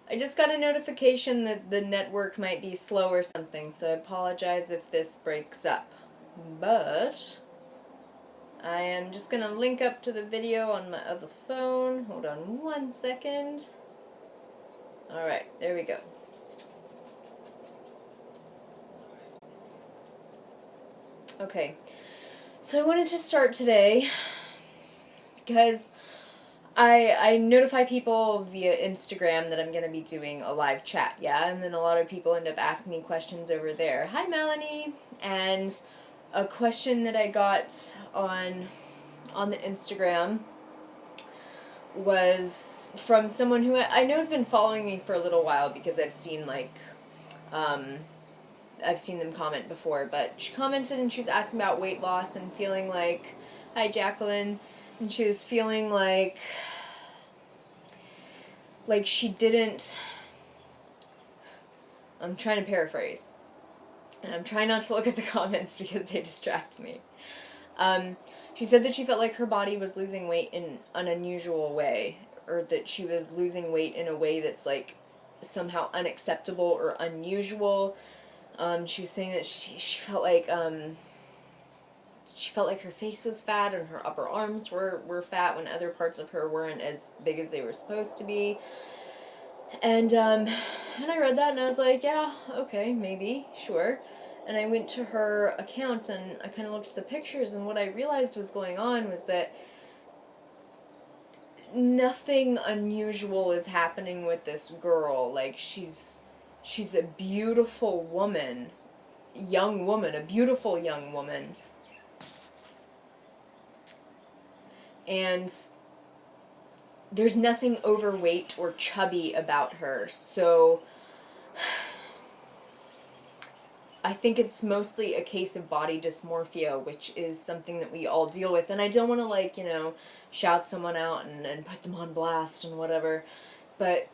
I just got a notification that the network might be slow or something, so I apologize if this breaks up. But I am just going to link up to the video on my other phone. Hold on 1 second. Alright, there we go. Okay, so I wanted to start today because I notify people via Instagram that I'm going to be doing a live chat, yeah? And then a lot of people end up asking me questions over there. Hi, Melanie! And a question that I got on the Instagram was from someone who I know has been following me for a little while because I've seen, I've seen them comment before, but she commented and she was asking about weight loss and feeling like, hi, Jacqueline, and she was feeling like she didn't, I'm trying to paraphrase, and I'm trying not to look at the comments because they distract me. She said that she felt like her body was losing weight in an unusual way, or that she was losing weight in a way that's like somehow unacceptable or unusual. She was saying that she felt like her face was fat and her upper arms were fat when other parts of her weren't as big as they were supposed to be. And I read that and I was like, yeah, okay, maybe, sure. And I went to her account and I kind of looked at the pictures, and what I realized was going on was that nothing unusual is happening with this girl. Like, she's a beautiful woman, a beautiful young woman. And there's nothing overweight or chubby about her, so I think it's mostly a case of body dysmorphia, which is something that we all deal with. And I don't want to, shout someone out and put them on blast and whatever. But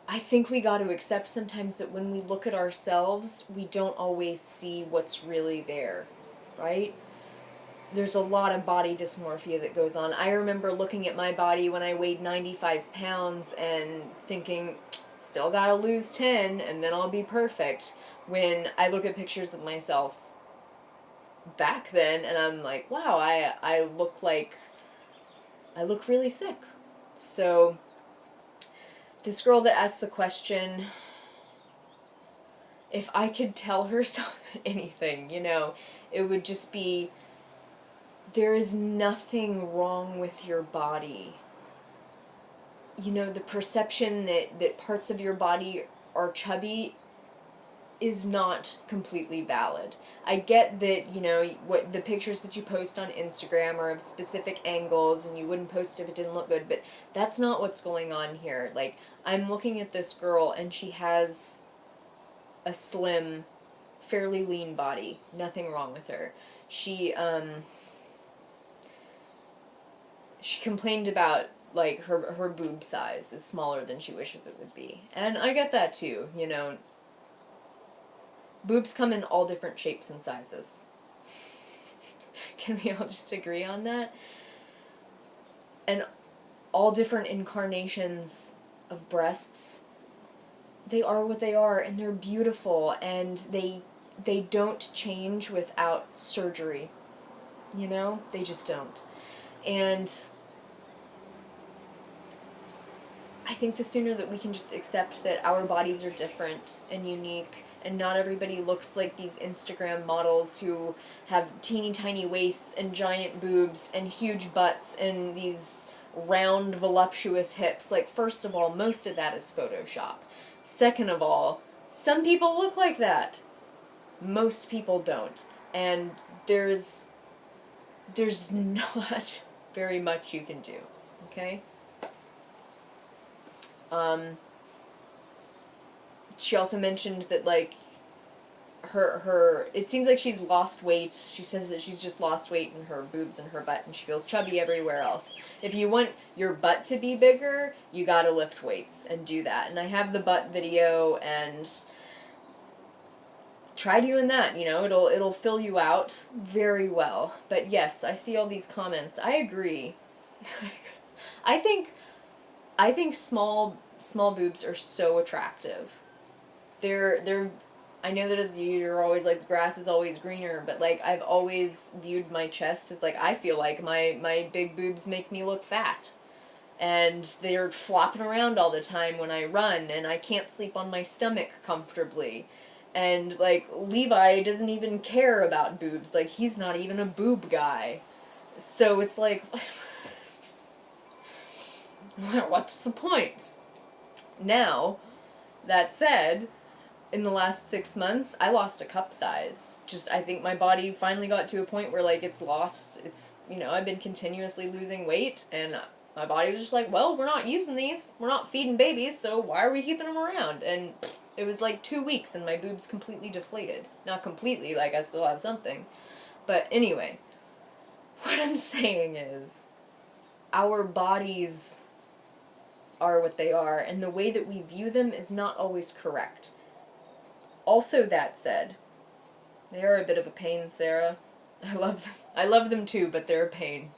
I think we got to accept sometimes that when we look at ourselves, we don't always see what's really there, right? There's a lot of body dysmorphia that goes on. I remember looking at my body when I weighed 95 pounds and thinking, still gotta lose 10 and then I'll be perfect. When I look at pictures of myself back then and I'm like, wow, I look really sick. So this girl that asked the question, if I could tell her anything, it would just be, there is nothing wrong with your body. The perception that parts of your body are chubby is not completely valid. I get that, what the pictures that you post on Instagram are of specific angles and you wouldn't post it if it didn't look good, but that's not what's going on here. Like, I'm looking at this girl and she has a slim, fairly lean body. Nothing wrong with her. She complained about, like, her boob size is smaller than she wishes it would be. And I get that too, Boobs come in all different shapes and sizes. Can we all just agree on that? And all different incarnations of breasts, they are what they are, and they're beautiful, and they don't change without surgery. They just don't. And I think the sooner that we can just accept that our bodies are different and unique, and not everybody looks like these Instagram models who have teeny tiny waists and giant boobs and huge butts and these round, voluptuous hips. Like, first of all, most of that is Photoshop. Second of all, some people look like that. Most people don't. And there's not very much you can do, okay? She also mentioned that, like, her it seems like she's lost weight. She says that she's just lost weight in her boobs and her butt, and she feels chubby everywhere else. If you want your butt to be bigger, you gotta lift weights and do that. And I have the butt video, and try doing that, it'll fill you out very well. But yes, I see all these comments. I agree. I think I think small boobs are so attractive. They're I know that as you're always like the grass is always greener, but like I've always viewed my chest as like I feel like my big boobs make me look fat. And they're flopping around all the time when I run, and I can't sleep on my stomach comfortably. And like Levi doesn't even care about boobs. Like he's not even a boob guy. So it's like what's the point? Now, that said, in the last 6 months, I lost a cup size. Just, I think my body finally got to a point where, like, it's lost. It's, I've been continuously losing weight, and my body was just like, well, we're not using these. We're not feeding babies, so why are we keeping them around? And it was like 2 weeks, and my boobs completely deflated. Not completely, like, I still have something. But anyway, what I'm saying is, our bodies are what they are, and the way that we view them is not always correct. Also, that said, they are a bit of a pain, Sarah. I love them too, but they're a pain.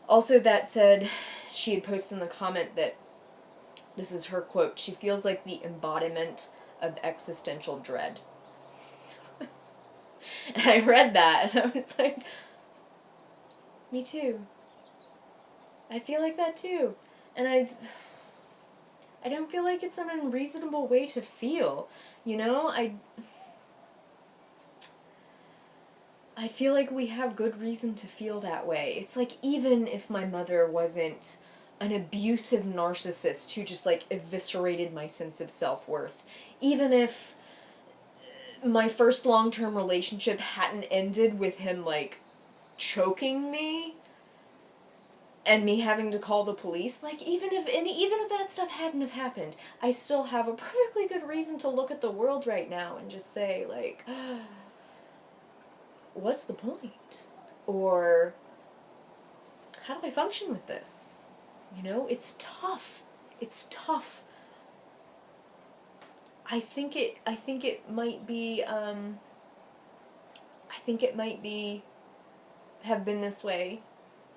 Also, that said, she had posted in the comment that, this is her quote, she feels like the embodiment of existential dread. And I read that, and I was like, me too. I feel like that too. And I don't feel like it's an unreasonable way to feel, I feel like we have good reason to feel that way. It's like, even if my mother wasn't an abusive narcissist who just, like, eviscerated my sense of self-worth, even if my first long-term relationship hadn't ended with him, like, choking me and me having to call the police, like, even if that stuff hadn't have happened, I still have a perfectly good reason to look at the world right now and just say, like, what's the point? Or, how do I function with this? It's tough. It's tough. I think it might be, have been this way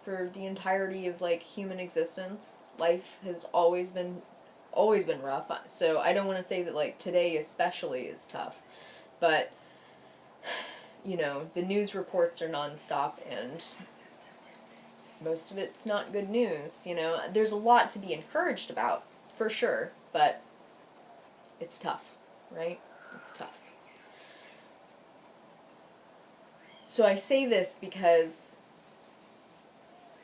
for the entirety of, like, human existence. Life has always been rough. So I don't want to say that, like, today especially is tough. But, the news reports are nonstop, and most of it's not good news, There's a lot to be encouraged about, for sure, but it's tough, right? It's tough. So I say this because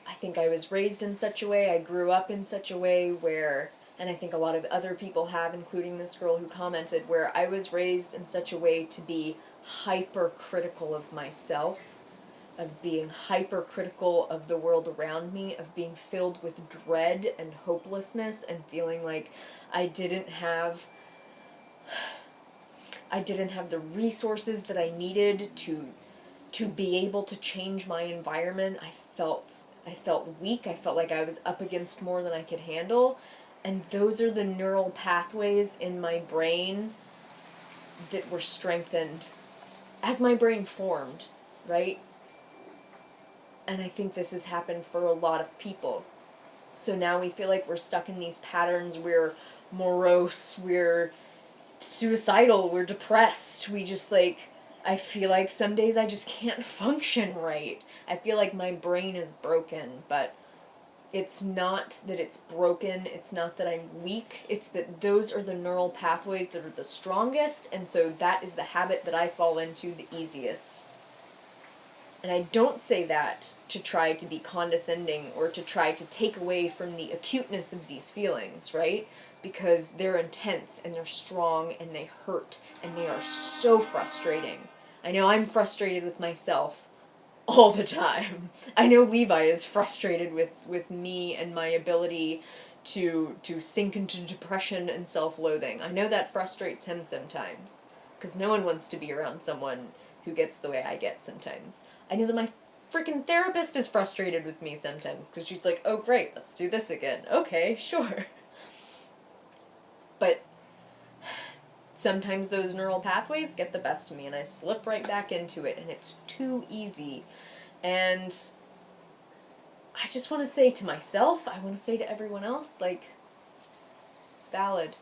I think I was raised in such a way, I grew up in such a way where, and I think a lot of other people have, including this girl who commented, where I was raised in such a way to be hypercritical of myself, of being hypercritical of the world around me, of being filled with dread and hopelessness and feeling like I didn't have the resources that I needed to be able to change my environment. I felt weak. I felt like I was up against more than I could handle. And those are the neural pathways in my brain that were strengthened as my brain formed, right? And I think this has happened for a lot of people. So now we feel like we're stuck in these patterns. We're morose, we're suicidal, we're depressed. We just, like, I feel like some days I just can't function right. I feel like my brain is broken, but it's not that it's broken, it's not that I'm weak, it's that those are the neural pathways that are the strongest, and so that is the habit that I fall into the easiest. And I don't say that to try to be condescending or to try to take away from the acuteness of these feelings, right? Because they're intense and they're strong and they hurt and they are so frustrating. I know I'm frustrated with myself all the time. I know Levi is frustrated with me and my ability to sink into depression and self-loathing. I know that frustrates him sometimes, because no one wants to be around someone who gets the way I get sometimes. I know that my freaking therapist is frustrated with me sometimes, because she's like, oh great, let's do this again. Okay, sure. But sometimes those neural pathways get the best of me, and I slip right back into it, and it's too easy. And I just want to say to myself, I want to say to everyone else, like, it's valid.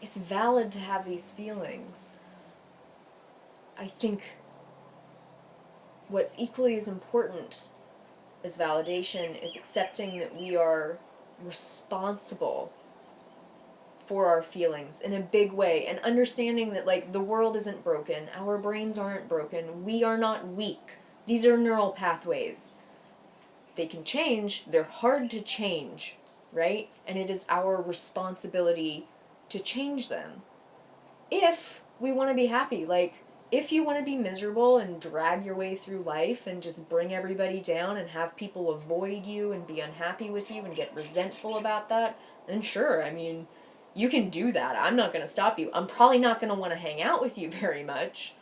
It's valid to have these feelings. I think what's equally as important as validation is accepting that we are responsible for our feelings in a big way, and understanding that, like, the world isn't broken, our brains aren't broken, we are not weak. These are neural pathways. They can change, they're hard to change, right? And it is our responsibility to change them. If we want to be happy, like, if you want to be miserable and drag your way through life and just bring everybody down and have people avoid you and be unhappy with you and get resentful about that, then sure, I mean, you can do that. I'm not going to stop you. I'm probably not going to want to hang out with you very much.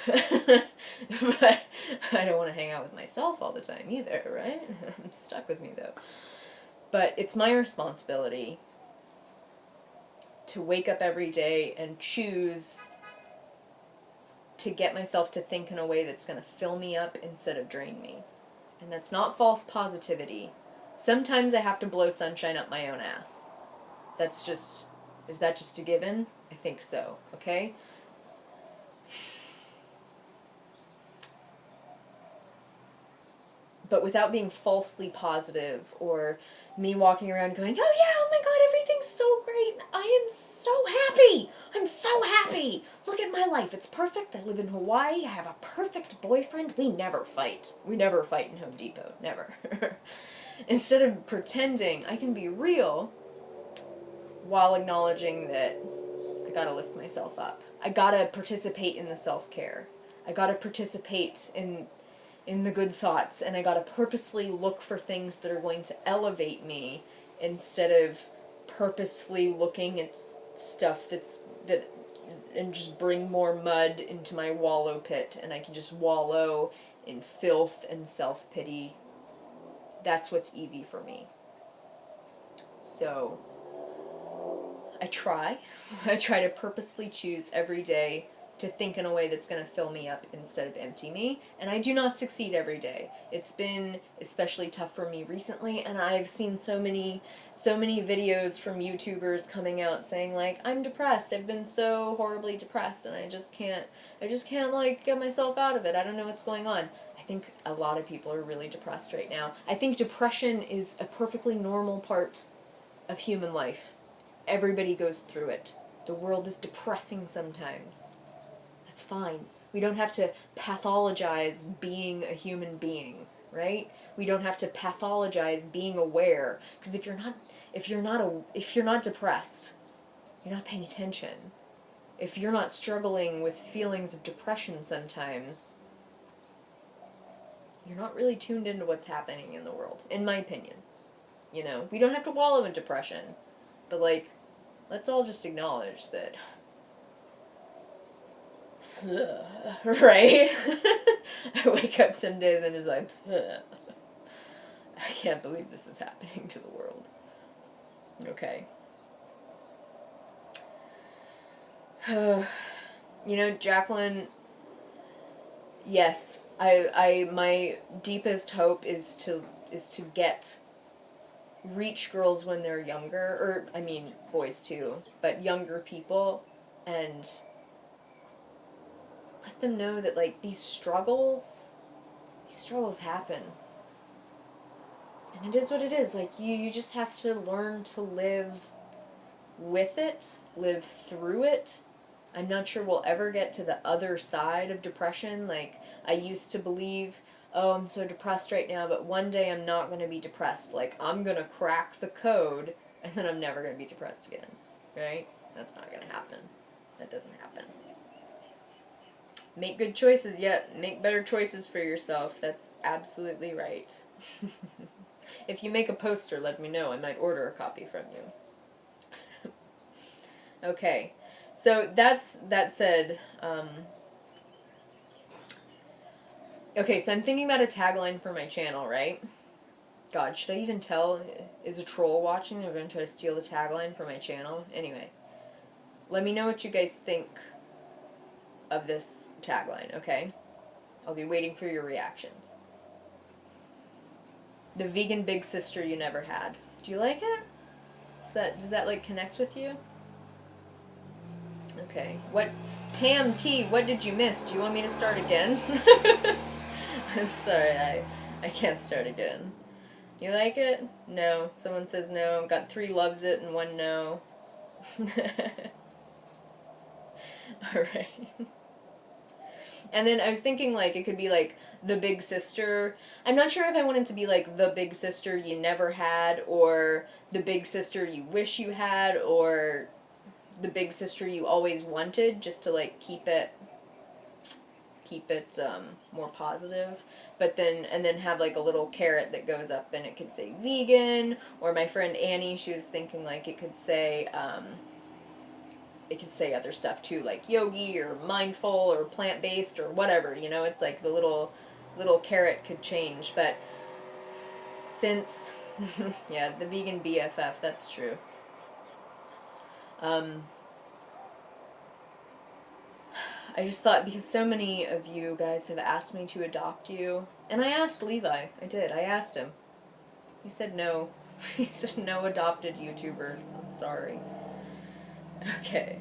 But I don't want to hang out with myself all the time either, right? I'm stuck with me, though. But it's my responsibility to wake up every day and choose to get myself to think in a way that's going to fill me up instead of drain me. And that's not false positivity. Sometimes I have to blow sunshine up my own ass. That's just, is that just a given? I think so, okay? But without being falsely positive, or me walking around going, oh yeah, oh my god, everything's so great, I am so happy, I'm so happy, look at my life, it's perfect, I live in Hawaii, I have a perfect boyfriend, we never fight in Home Depot, never. Instead of pretending, I can be real while acknowledging that I gotta lift myself up. I gotta participate in the self-care. I gotta participate in the good thoughts, and I gotta purposefully look for things that are going to elevate me instead of purposefully looking at stuff and just bring more mud into my wallow pit, and I can just wallow in filth and self-pity. That's what's easy for me. So I try to purposefully choose every day to think in a way that's going to fill me up instead of empty me, and I do not succeed every day. It's been especially tough for me recently, and I've seen so many videos from YouTubers coming out saying, like, I'm depressed, I've been so horribly depressed, and I just can't like get myself out of it, I don't know what's going on. I think a lot of people are really depressed right now. I think depression is a perfectly normal part of human life. Everybody goes through it. The world is depressing sometimes. That's fine. We don't have to pathologize being a human being, right? We don't have to pathologize being aware, because if you're not depressed, you're not paying attention. If you're not struggling with feelings of depression sometimes, you're not really tuned into what's happening in the world, in my opinion. You know, we don't have to wallow in depression, but, like, let's all just acknowledge that. Right? I wake up some days and just like, I can't believe this is happening to the world. Okay. You know, Jacqueline, yes, my deepest hope is to reach girls when they're younger, or, I mean, boys too, but younger people, and let them know that, like, these struggles happen. And it is what it is. Like, you just have to learn to live with it, live through it. I'm not sure we'll ever get to the other side of depression. Like, I used to believe, oh, I'm so depressed right now, but one day I'm not going to be depressed. Like, I'm going to crack the code, and then I'm never going to be depressed again. Right? That's not going to happen. That doesn't happen. Make good choices, make better choices for yourself. That's absolutely right. If you make a poster, let me know. I might order a copy from you. Okay, so that said, okay, so I'm thinking about a tagline for my channel, right? God, should I even tell? Is a troll watching? They're going to try to steal the tagline for my channel? Anyway, let me know what you guys think of this tagline, okay? I'll be waiting for your reactions. The vegan big sister you never had. Do you like it? Does that like connect with you? Okay. Tam T, what did you miss? Do you want me to start again? I'm sorry, I can't start again. You like it? No. Someone says no. Got 3 loves it and 1 no. Alright. And then I was thinking, like, it could be, like, the big sister. I'm not sure if I want it to be, like, the big sister you never had, or the big sister you wish you had, or the big sister you always wanted, just to, like, keep it more positive. But then have, like, a little carrot that goes up, and it could say vegan, or my friend Annie, she was thinking, like, it could say other stuff too, like yogi or mindful or plant-based or whatever, you know. It's like the little carrot could change. But since yeah, the vegan BFF, that's true. I just thought, because so many of you guys have asked me to adopt you, and I asked Levi. I asked him. He said no. He said no adopted YouTubers. I'm sorry. Okay.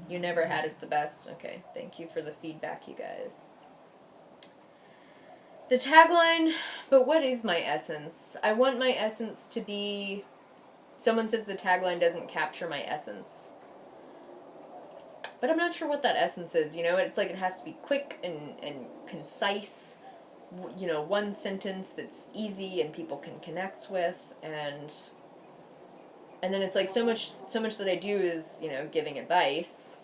You never had is the best. Okay, thank you for the feedback, you guys. The tagline, but what is my essence? I want my essence to be... Someone says the tagline doesn't capture my essence. But I'm not sure what that essence is, you know? It's like it has to be quick and concise. You know, one sentence that's easy and people can connect with, and then it's like so much that I do is, you know, giving advice.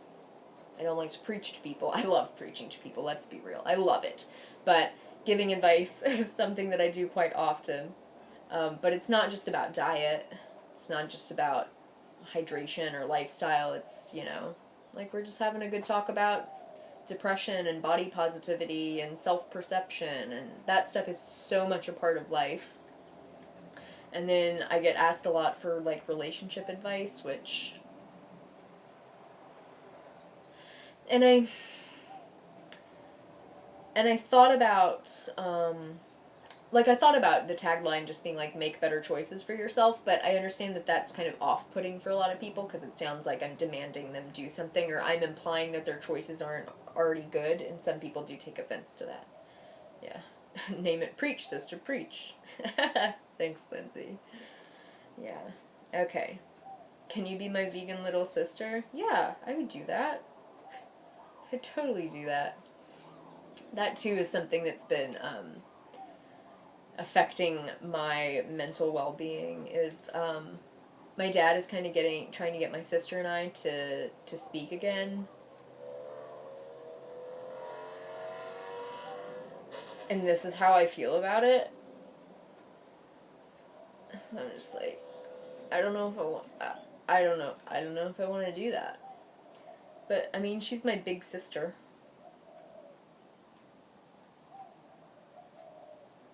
I don't like to preach to people. I love preaching to people, let's be real. I love it. But giving advice is something that I do quite often. But it's not just about diet. It's not just about hydration or lifestyle. It's, you know, like we're just having a good talk about depression and body positivity and self-perception. And that stuff is so much a part of life. And then I get asked a lot for, like, relationship advice, which... And I thought about, I thought about the tagline just being, like, make better choices for yourself, but I understand that that's kind of off-putting for a lot of people, because it sounds like I'm demanding them do something, or I'm implying that their choices aren't already good, and some people do take offense to that. Yeah. Name it preach, sister, preach. Thanks, Lindsay. Yeah. Okay. Can you be my vegan little sister? Yeah, I would do that. I'd totally do that. That, too, is something that's been affecting my mental well-being, is my dad is kind of trying to get my sister and I to speak again. And this is how I feel about it. So I'm just like, I don't know if I don't know if I want to do that. But, I mean, she's my big sister.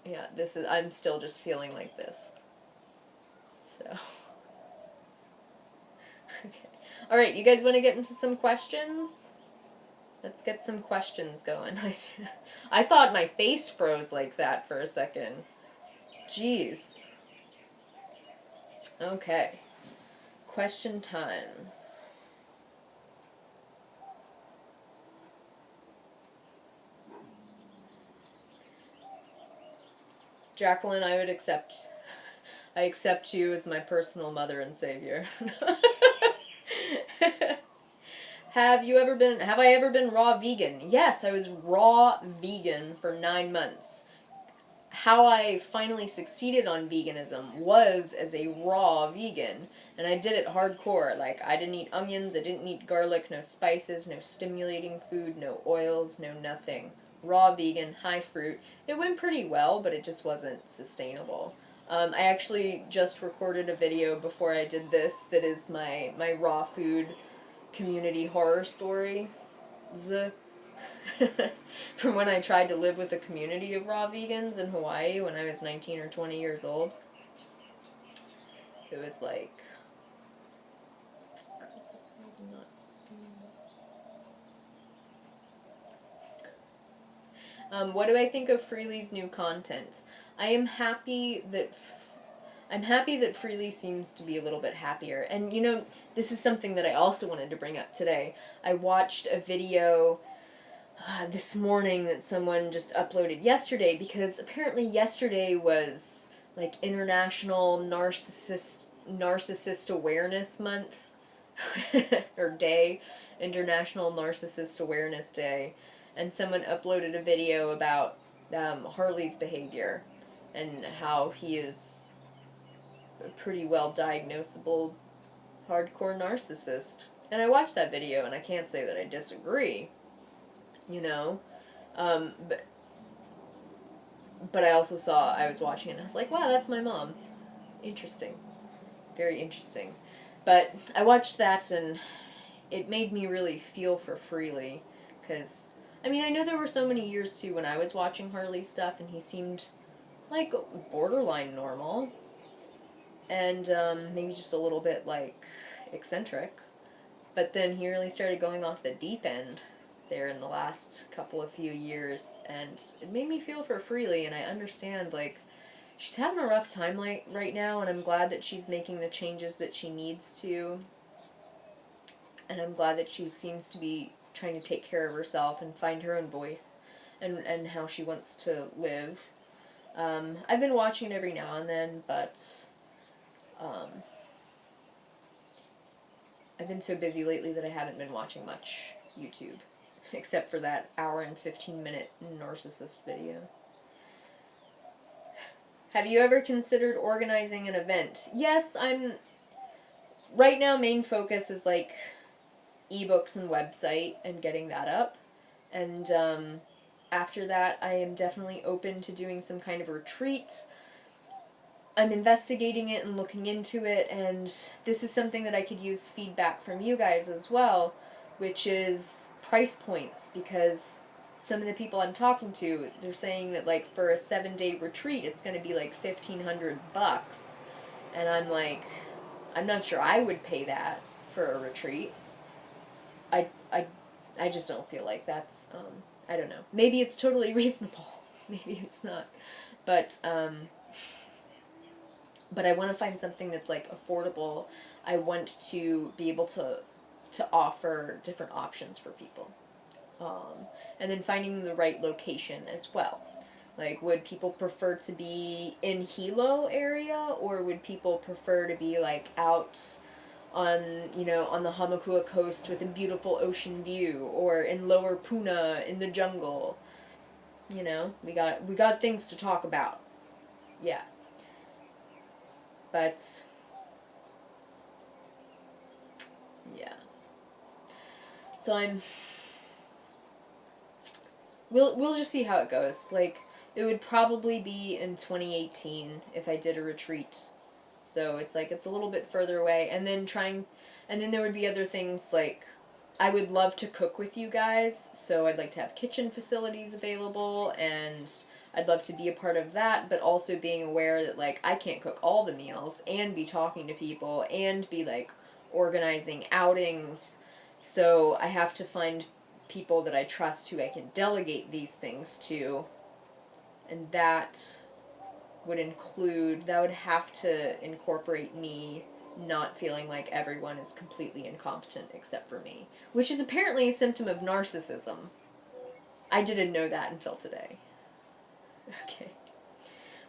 Yeah, I'm still just feeling like this. So. Okay. Alright, you guys want to get into some questions? Let's get some questions going. I thought my face froze like that for a second. Jeez. Okay. Question times. Jacqueline, I accept you as my personal mother and savior. Have I ever been raw vegan? Yes, I was raw vegan for 9 months. How I finally succeeded on veganism was as a raw vegan, and I did it hardcore. Like, I didn't eat onions, I didn't eat garlic, no spices, no stimulating food, no oils, no nothing. Raw vegan, high fruit. It went pretty well, but it just wasn't sustainable. I actually just recorded a video before I did this that is my raw food community horror story. From when I tried to live with a community of raw vegans in Hawaii when I was 19 or 20 years old. It was like... what do I think of Freely's new content? I am happy that I'm happy that Freely seems to be a little bit happier. And you know, this is something that I also wanted to bring up today. I watched a video this morning that someone just uploaded yesterday, because apparently yesterday was like International Narcissist Awareness Month or Day, International Narcissist Awareness Day, and someone uploaded a video about Harley's behavior and how he is a pretty well diagnosable hardcore narcissist. And I watched that video and I can't say that I disagree, you know, but I also saw, I was watching it and I was like, wow, that's my mom. Interesting. Very interesting. But I watched that and it made me really feel for Freely, because, I mean, I know there were so many years too when I was watching Harley stuff and he seemed like borderline normal and maybe just a little bit like eccentric, but then he really started going off the deep end there in the last couple of few years, and it made me feel for Freely, and I understand, like, she's having a rough time right now, and I'm glad that she's making the changes that she needs to, and I'm glad that she seems to be trying to take care of herself and find her own voice and how she wants to live. I've been watching it every now and then, but I've been so busy lately that I haven't been watching much YouTube, except for that hour and 15-minute narcissist video. Have you ever considered organizing an event? Yes, right now main focus is like ebooks and website and getting that up. And after that, I am definitely open to doing some kind of retreat. I'm investigating it and looking into it, and this is something that I could use feedback from you guys as well, which is price points, because some of the people I'm talking to, they're saying that like for a 7-day retreat, it's going to be like $1,500, and I'm like, I'm not sure I would pay that for a retreat. I just don't feel like that's, I don't know. Maybe it's totally reasonable. Maybe it's not. But I want to find something that's like affordable. I want to be able to offer different options for people. And then finding the right location as well. Like, would people prefer to be in Hilo area, or would people prefer to be like out on, you know, on the Hamakua coast with a beautiful ocean view, or in Lower Puna in the jungle? You know, we got things to talk about. Yeah. But yeah. So we'll just see how it goes. Like, it would probably be in 2018 if I did a retreat. So it's like it's a little bit further away, and then there would be other things like I would love to cook with you guys, so I'd like to have kitchen facilities available, and I'd love to be a part of that, but also being aware that like I can't cook all the meals and be talking to people and be like organizing outings. So I have to find people that I trust who I can delegate these things to, and that would have to incorporate me not feeling like everyone is completely incompetent except for me, which is apparently a symptom of narcissism. I didn't know that until today. Okay.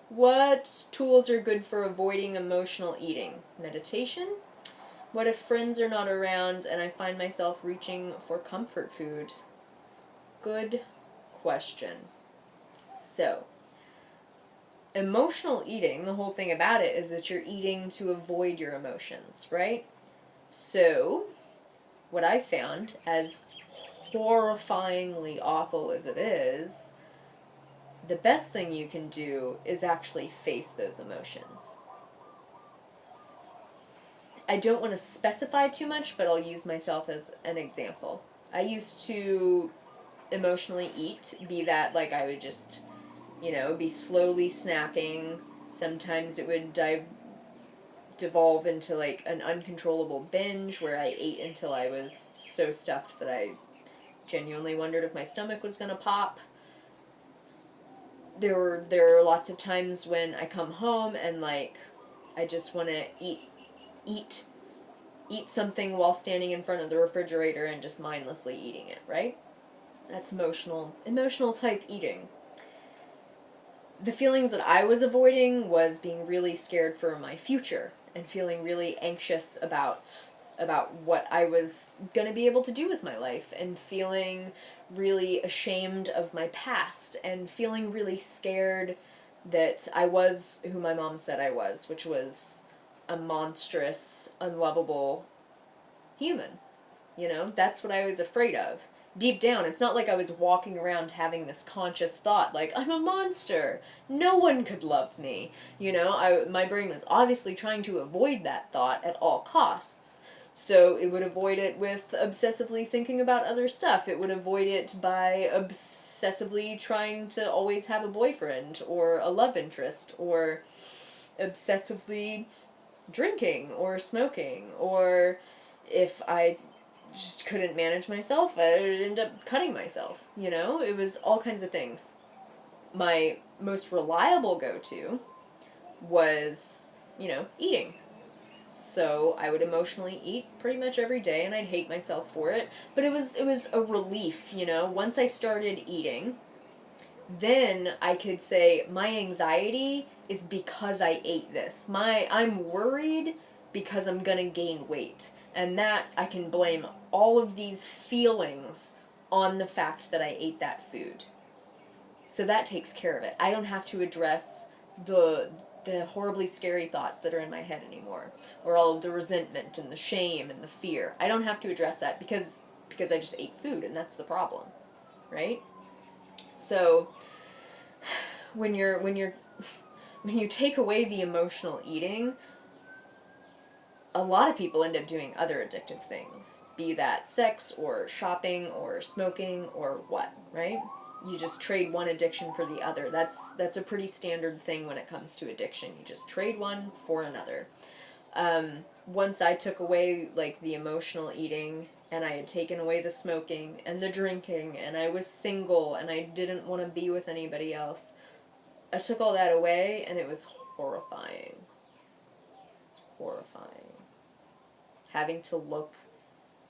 What tools are good for avoiding emotional eating? Meditation? What if friends are not around and I find myself reaching for comfort food? Good question. So, emotional eating, the whole thing about it is that you're eating to avoid your emotions, right? So, what I found, as horrifyingly awful as it is, the best thing you can do is actually face those emotions. I don't want to specify too much, but I'll use myself as an example. I used to emotionally eat, be that like I would just, you know, be slowly snacking. Sometimes it would devolve into like an uncontrollable binge where I ate until I was so stuffed that I genuinely wondered if my stomach was going to pop. there are lots of times when I come home and like I just want to eat eat something while standing in front of the refrigerator and just mindlessly eating it, right? That's emotional type eating. The feelings that I was avoiding was being really scared for my future and feeling really anxious about what I was going to be able to do with my life, and feeling really ashamed of my past, and feeling really scared that I was who my mom said I was, which was a monstrous, unlovable human. You know, that's what I was afraid of. Deep down, it's not like I was walking around having this conscious thought, like, I'm a monster. No one could love me. You know, my brain was obviously trying to avoid that thought at all costs. So it would avoid it with obsessively thinking about other stuff. It would avoid it by obsessively trying to always have a boyfriend or a love interest, or obsessively drinking or smoking, or if I just couldn't manage myself, I'd end up cutting myself, you know? It was all kinds of things. My most reliable go-to was, you know, eating. So I would emotionally eat pretty much every day, and I'd hate myself for it, but it was a relief, you know? Once I started eating, then I could say my anxiety is because I ate this. I'm worried because I'm gonna gain weight. And that I can blame all of these feelings on the fact that I ate that food. So that takes care of it. I don't have to address the horribly scary thoughts that are in my head anymore, or all of the resentment and the shame and the fear. I don't have to address that because I just ate food, and that's the problem, right? So when you take away the emotional eating, a lot of people end up doing other addictive things, be that sex or shopping or smoking or what, right? You just trade one addiction for the other. That's a pretty standard thing when it comes to addiction. You just trade one for another. Once I took away like the emotional eating, and I had taken away the smoking and the drinking, and I was single and I didn't want to be with anybody else, I took all that away, and it was horrifying. Horrifying. Having to look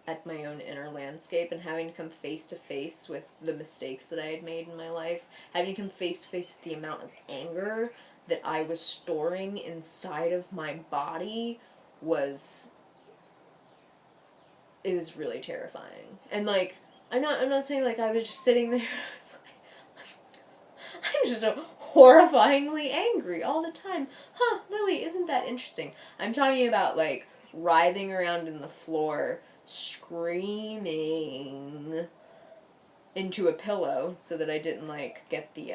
at my own inner landscape and having to come face to face with the mistakes that I had made in my life, having to come face to face with the amount of anger that I was storing inside of my body it was really terrifying. And like, I'm not saying like I was just sitting there I'm just horrifyingly angry all the time. Huh, Lily, isn't that interesting? I'm talking about, like, writhing around in the floor, screaming into a pillow so that I didn't, like, get the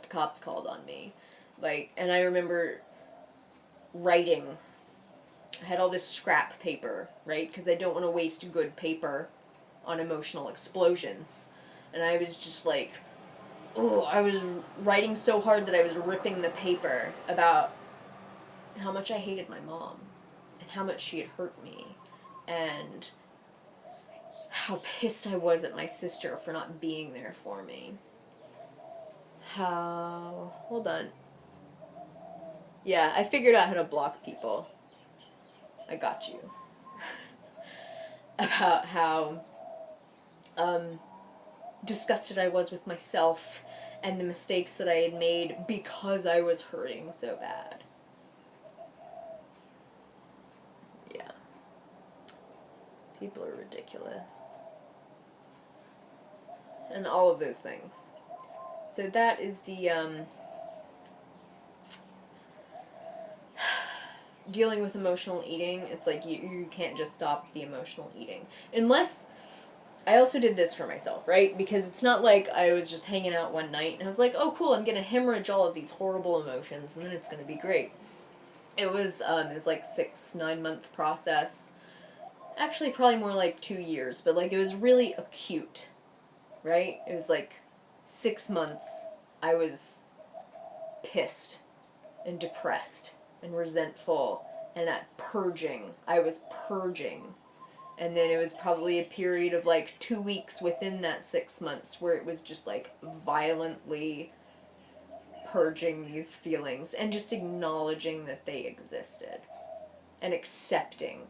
cops called on me. Like, and I remember writing. I had all this scrap paper, right? Because I don't want to waste good paper on emotional explosions. And I was just like, oh, I was writing so hard that I was ripping the paper about how much I hated my mom and how much she had hurt me and how pissed I was at my sister for not being there for me. Hold on. Yeah, I figured out how to block people. I got you. About how disgusted I was with myself and the mistakes that I had made because I was hurting so bad. Yeah. People are ridiculous. And all of those things. So that is the, dealing with emotional eating. It's like you can't just stop the emotional eating. Unless, I also did this for myself, right? Because it's not like I was just hanging out one night and I was like, oh cool, I'm gonna hemorrhage all of these horrible emotions and then it's gonna be great. It was like 6-9 month process. Actually, probably more like 2 years, but like it was really acute, right? It was like 6 months I was pissed and depressed and resentful and at purging. I was purging. And then it was probably a period of like 2 weeks within that 6 months where it was just like violently purging these feelings and just acknowledging that they existed and accepting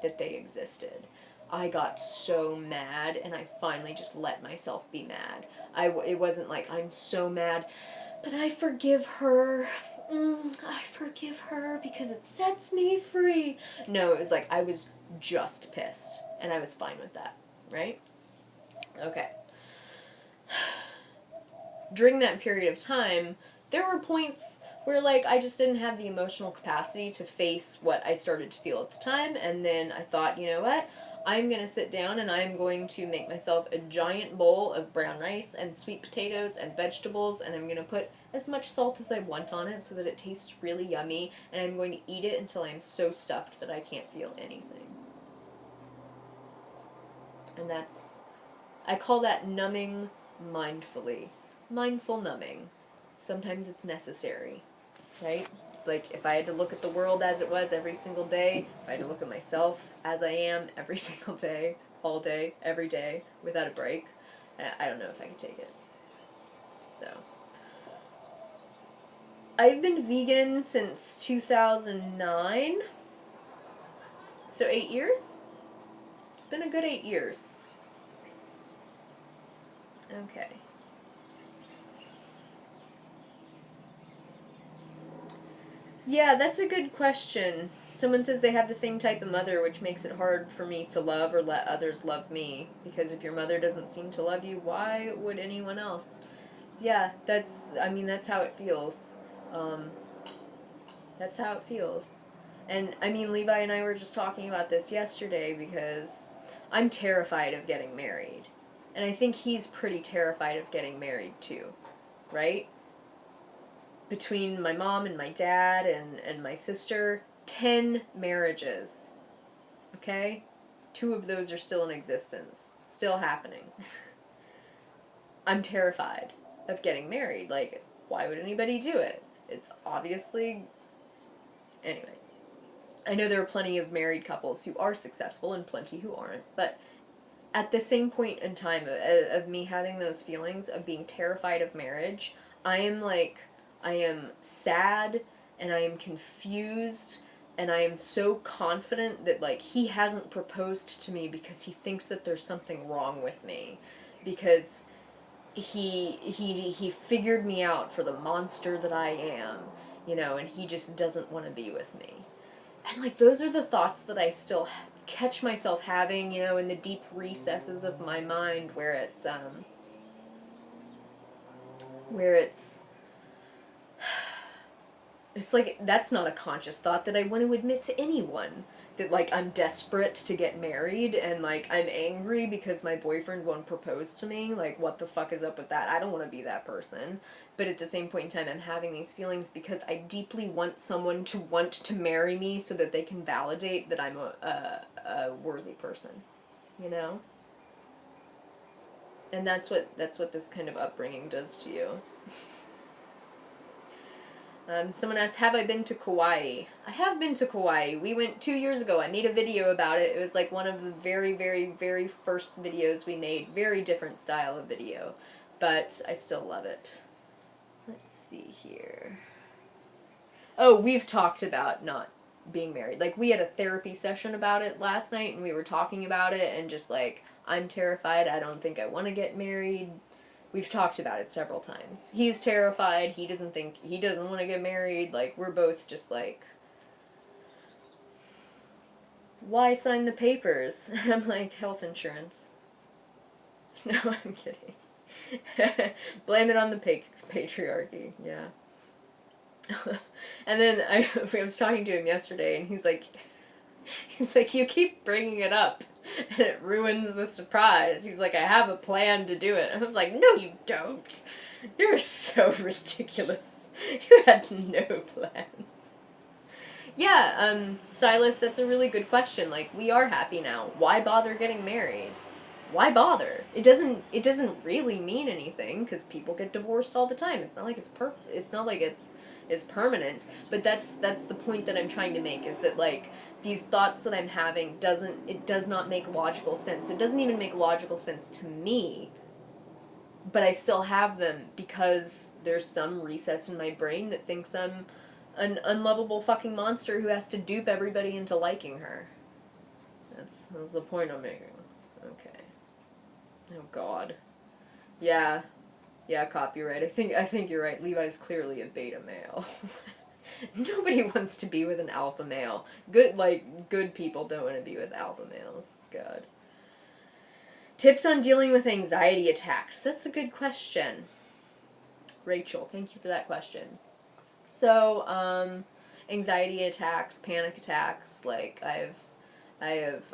that they existed. I got so mad, and I finally just let myself be mad. It wasn't like, I'm so mad, but I forgive her. I forgive her because it sets me free. No, it was like, I was just pissed, and I was fine with that, right? Okay. During that period of time, there were points where, like, I just didn't have the emotional capacity to face what I started to feel at the time, and then I thought, you know what? I'm going to sit down and I'm going to make myself a giant bowl of brown rice and sweet potatoes and vegetables, and I'm going to put as much salt as I want on it so that it tastes really yummy, and I'm going to eat it until I'm so stuffed that I can't feel anything. And I call that numbing mindfully. Mindful numbing. Sometimes it's necessary, right? It's like if I had to look at the world as it was every single day, if I had to look at myself as I am every single day, all day, every day, without a break, I don't know if I could take it. So, I've been vegan since 2009, so 8 years? It's been a good 8 years. Okay. Yeah, that's a good question. Someone says they have the same type of mother, which makes it hard for me to love or let others love me. Because if your mother doesn't seem to love you, why would anyone else? Yeah, that's how it feels. That's how it feels. And, Levi and I were just talking about this yesterday because I'm terrified of getting married. And I think he's pretty terrified of getting married too, right? Between my mom and my dad and my sister, 10 marriages. Okay? 2 of those are still in existence. Still happening. I'm terrified of getting married. Like, why would anybody do it? It's obviously... Anyway. I know there are plenty of married couples who are successful and plenty who aren't, but at the same point in time of me having those feelings of being terrified of marriage, I am sad, and I am confused, and I am so confident that, like, he hasn't proposed to me because he thinks that there's something wrong with me. Because he figured me out for the monster that I am, and he just doesn't want to be with me. And, like, those are the thoughts that I still catch myself having, in the deep recesses of my mind where it's like, that's not a conscious thought that I want to admit to anyone. That, like, I'm desperate to get married, and, like, I'm angry because my boyfriend won't propose to me. Like, what the fuck is up with that? I don't want to be that person. But at the same point in time, I'm having these feelings because I deeply want someone to want to marry me so that they can validate that I'm a worthy person. And that's what this kind of upbringing does to you. Someone asked, have I been to Kauai? I have been to Kauai. We went 2 years ago. I made a video about it. It was like one of the very, very, very first videos we made. Very different style of video. But I still love it. Let's see here. Oh, we've talked about not being married. Like, we had a therapy session about it last night, and we were talking about it, and just like, I'm terrified. I don't think I want to get married. We've talked about it several times. He's terrified. He doesn't want to get married. Like, we're both just like, why sign the papers? And I'm like, health insurance. No, I'm kidding. Blame it on the patriarchy. Yeah. And then I was talking to him yesterday, and he's like, you keep bringing it up. And it ruins the surprise. He's like, I have a plan to do it. And I was like, no, you don't. You're so ridiculous. You had no plans. Yeah, Silas, that's a really good question. Like, we are happy now. Why bother getting married? Why bother? It doesn't really mean anything, because people get divorced all the time. It's not like it's is permanent. But that's the point that I'm trying to make, is that, like, these thoughts that I'm having does not make logical sense. It doesn't even make logical sense to me, but I still have them because there's some recess in my brain that thinks I'm an unlovable fucking monster who has to dupe everybody into liking her. That's the point I'm making. Okay. Oh God. Yeah. Yeah, copyright. I think you're right. Levi's clearly a beta male. Nobody wants to be with an alpha male. Good people don't want to be with alpha males. God. Tips on dealing with anxiety attacks. That's a good question. Rachel, thank you for that question. So, anxiety attacks, panic attacks, like, I have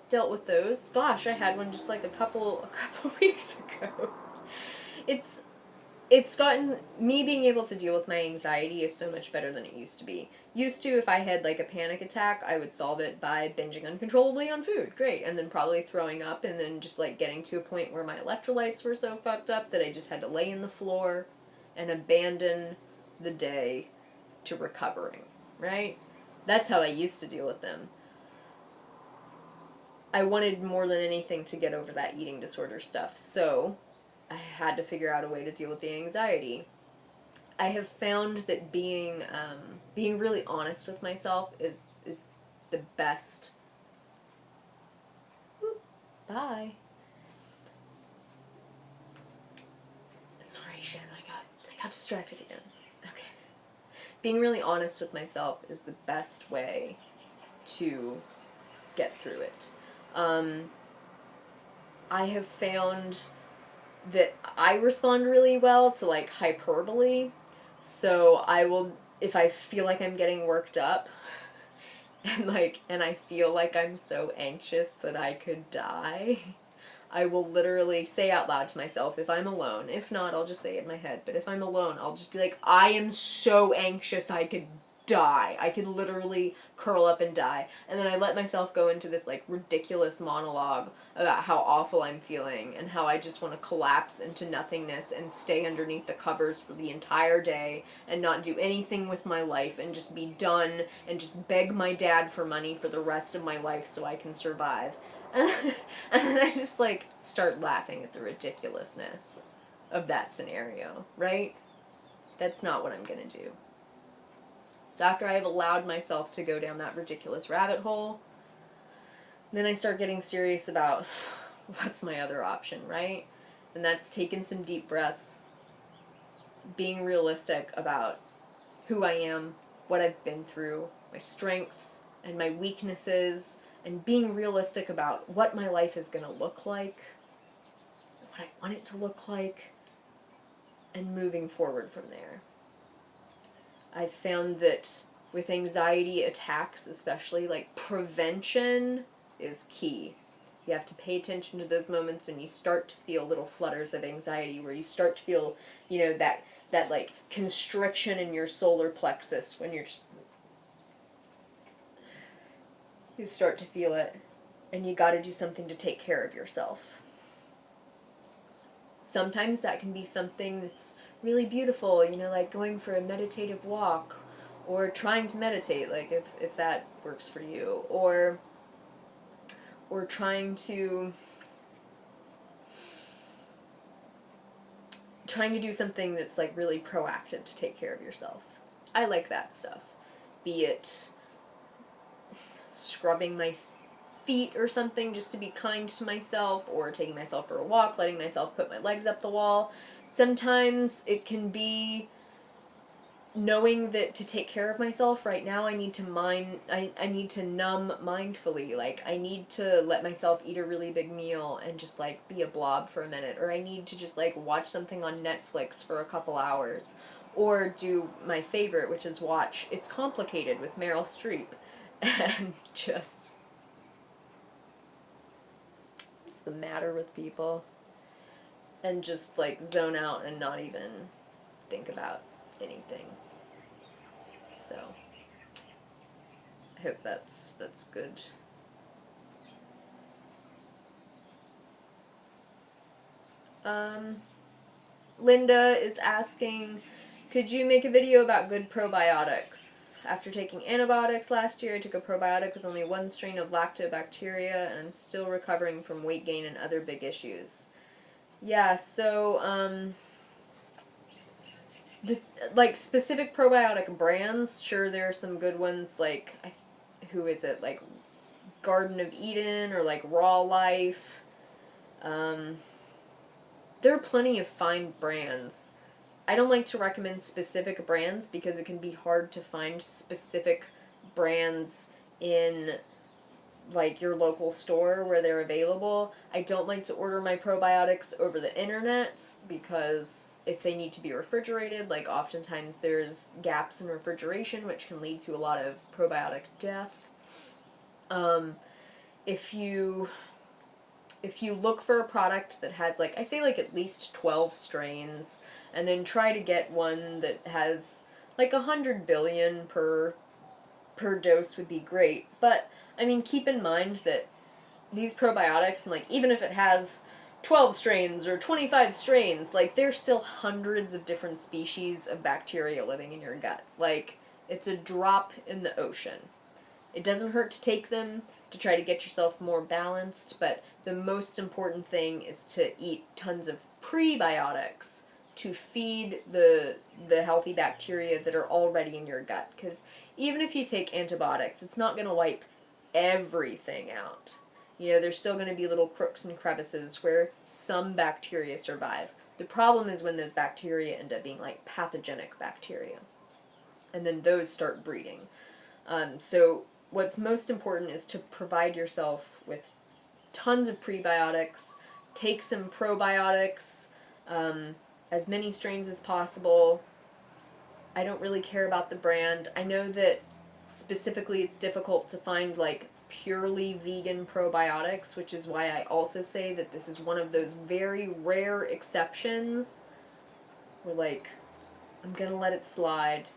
dealt with those. Gosh, I had one just like a couple weeks ago. It's gotten, me being able to deal with my anxiety is so much better than it used to be. Used to, if I had like a panic attack, I would solve it by binging uncontrollably on food. Great. And then probably throwing up, and then just like getting to a point where my electrolytes were so fucked up that I just had to lay in the floor and abandon the day to recovering. Right? That's how I used to deal with them. I wanted more than anything to get over that eating disorder stuff. So I had to figure out a way to deal with the anxiety. I have found that being really honest with myself is the best. Whoop, bye. Sorry, shit. I got distracted again. Okay. Being really honest with myself is the best way to get through it. I have found that I respond really well to, like, hyperbole, so I will, if I feel like I'm getting worked up, and I feel like I'm so anxious that I could die, I will literally say out loud to myself if I'm alone. If not, I'll just say it in my head, but if I'm alone, I'll just be like, I am so anxious I could die. I could literally curl up and die. And then I let myself go into this, like, ridiculous monologue about how awful I'm feeling and how I just want to collapse into nothingness and stay underneath the covers for the entire day and not do anything with my life and just be done and just beg my dad for money for the rest of my life so I can survive. And then I just, like, start laughing at the ridiculousness of that scenario, right? That's not what I'm gonna do. So after I have allowed myself to go down that ridiculous rabbit hole, then I start getting serious about what's my other option, right? And that's taking some deep breaths, being realistic about who I am, what I've been through, my strengths and my weaknesses, and being realistic about what my life is going to look like, what I want it to look like, and moving forward from there. I've found that with anxiety attacks, especially, like, prevention is key. You have to pay attention to those moments when you start to feel little flutters of anxiety, where you start to feel, you know, that like constriction in your solar plexus when you start to feel it, and you got to do something to take care of yourself. Sometimes that can be something that's really beautiful, you know, like going for a meditative walk, or trying to meditate, like if that works for you, or trying to do something that's, like, really proactive to take care of yourself. I like that stuff. Be it scrubbing my feet or something just to be kind to myself, or taking myself for a walk, letting myself put my legs up the wall. Sometimes it can be knowing that to take care of myself right now, I need to numb mindfully. Like, I need to let myself eat a really big meal and just, like, be a blob for a minute, or I need to just, like, watch something on Netflix for a couple hours, or do my favorite, which is watch It's Complicated with Meryl Streep, and just, what's the matter with people? And just, like, zone out and not even think about anything. So, I hope that's good. Linda is asking, Could you make a video about good probiotics? After taking antibiotics last year, I took a probiotic with only one strain of lactobacteria, and I'm still recovering from weight gain and other big issues. Yeah, so, like, specific probiotic brands, sure, there are some good ones, like, who is it, like, Garden of Eden, or, like, Raw Life. There are plenty of fine brands. I don't like to recommend specific brands because it can be hard to find specific brands in, like, your local store where they're available. I don't like to order my probiotics over the internet because if they need to be refrigerated, like, oftentimes there's gaps in refrigeration, which can lead to a lot of probiotic death. If you look for a product that has, like, I say, like, at least 12 strains, and then try to get one that has, like, 100 billion per dose would be great. But, I mean, keep in mind that these probiotics, and, like, even if it has 12 strains or 25 strains, like, there's still hundreds of different species of bacteria living in your gut. Like, it's a drop in the ocean. It doesn't hurt to take them to try to get yourself more balanced, but the most important thing is to eat tons of prebiotics to feed the healthy bacteria that are already in your gut. Because even if you take antibiotics, it's not going to wipe everything out. You know, there's still going to be little crooks and crevices where some bacteria survive. The problem is when those bacteria end up being, like, pathogenic bacteria. And then those start breeding. So what's most important is to provide yourself with tons of prebiotics, take some probiotics, as many strains as possible. I don't really care about the brand. I know that specifically it's difficult to find, like, purely vegan probiotics, which is why I also say that this is one of those very rare exceptions where, like, I'm gonna let it slide.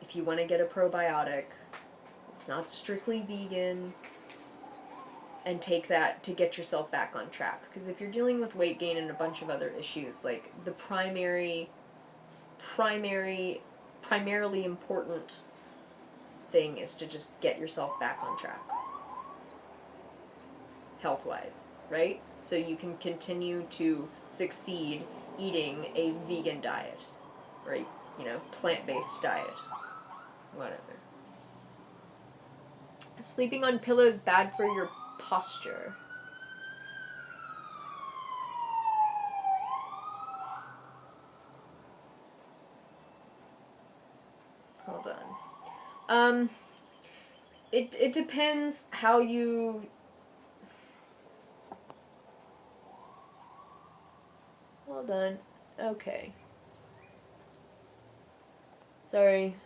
If you want to get a probiotic, it's not strictly vegan, and take that to get yourself back on track. Because if you're dealing with weight gain and a bunch of other issues, like, the primarily important thing is to just get yourself back on track. Health-wise, right? So you can continue to succeed eating a vegan diet, right? You know, plant-based diet. Whatever. Sleeping on pillows bad for your posture. Hold on. It depends how you... Hold on. Okay. Sorry.